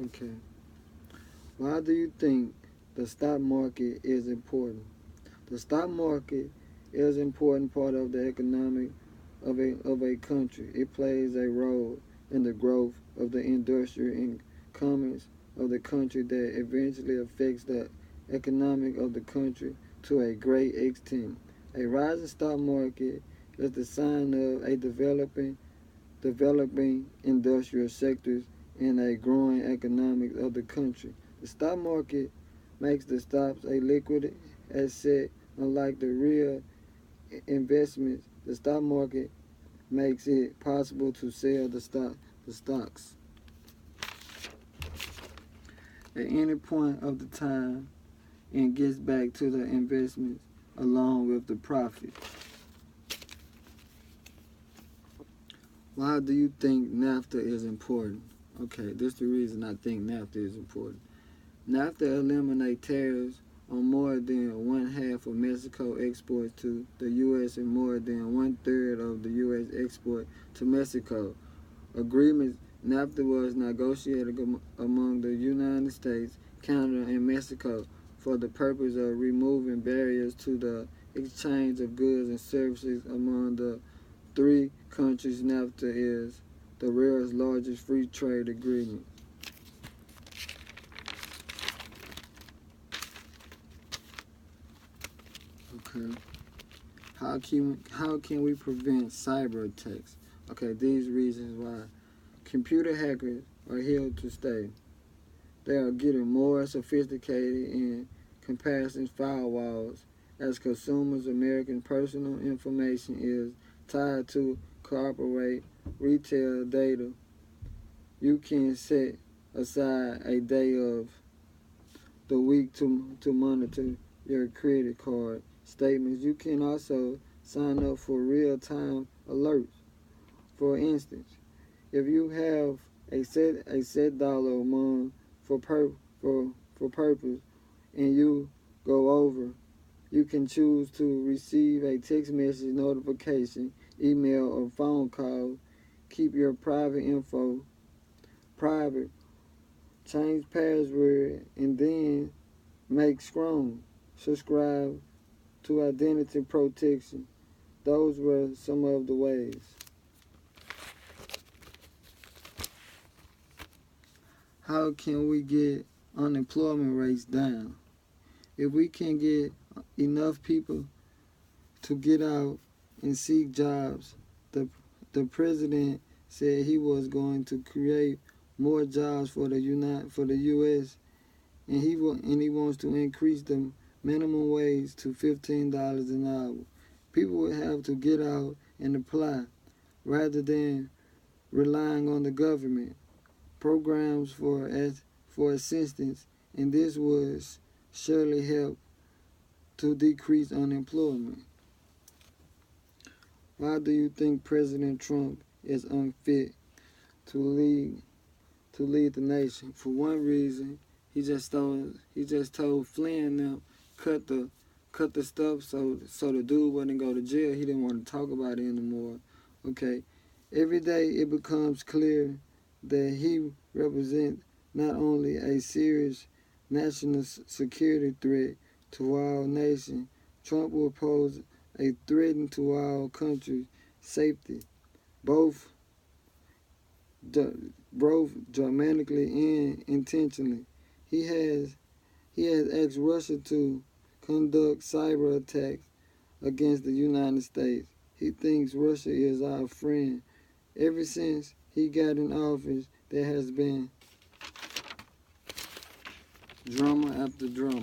Okay. Why do you think the stock market is important? The stock market is an important part of the economic of a country. It plays a role in the growth of the industry and commerce of the country that eventually affects the economic of the country to a great extent. A rising stock market is the sign of a developing industrial sectors and a growing economic of the country. The stock market makes the stocks a liquid asset. Unlike the real investments, the stock market makes it possible to sell the stocks at any point of the time and gets back to the investments along with the profit. Why do you think NAFTA is important? Okay, this is the reason I think NAFTA is important. NAFTA eliminates tariffs on more than one half of Mexico exports to the U.S. and more than one third of the U.S. export to Mexico. Agreements NAFTA was negotiated among the United States, Canada, and Mexico for the purpose of removing barriers to the exchange of goods and services among the three countries. NAFTA is the world's largest free trade agreement. Okay. How can we prevent cyber attacks? Okay, these reasons why. Computer hackers are here to stay. They are getting more sophisticated in compassing firewalls. As consumers, American personal information is tied to corporate retail data. You can set aside a day of the week to monitor your credit card statements. You can also sign up for real-time alerts. For instance, if you have a set dollar a month for purpose and you go over, you can choose to receive a text message notification, email, or phone call. Keep your private info private. Change password and then make strong. Subscribe to identity protection. Those were some of the ways. How can we get unemployment rates down? If we can get enough people to get out and seek jobs, the president said he was going to create more jobs for the U.S. and he wants to increase the minimum wage to $15 an hour. People would have to get out and apply rather than relying on the government programs for assistance, and this would surely help to decrease unemployment. Why do you think President Trump is unfit to lead the nation? For one reason, he just told Flynn them cut the stuff so the dude wouldn't go to jail. He didn't want to talk about it anymore. Okay, every day it becomes clear that he represents not only a serious national security threat to our nation, Trump will pose a threat to our country's safety, both dramatically and intentionally. He has asked Russia to conduct cyber attacks against the United States. He thinks Russia is our friend. Ever since he got in office, there has been drama after drama.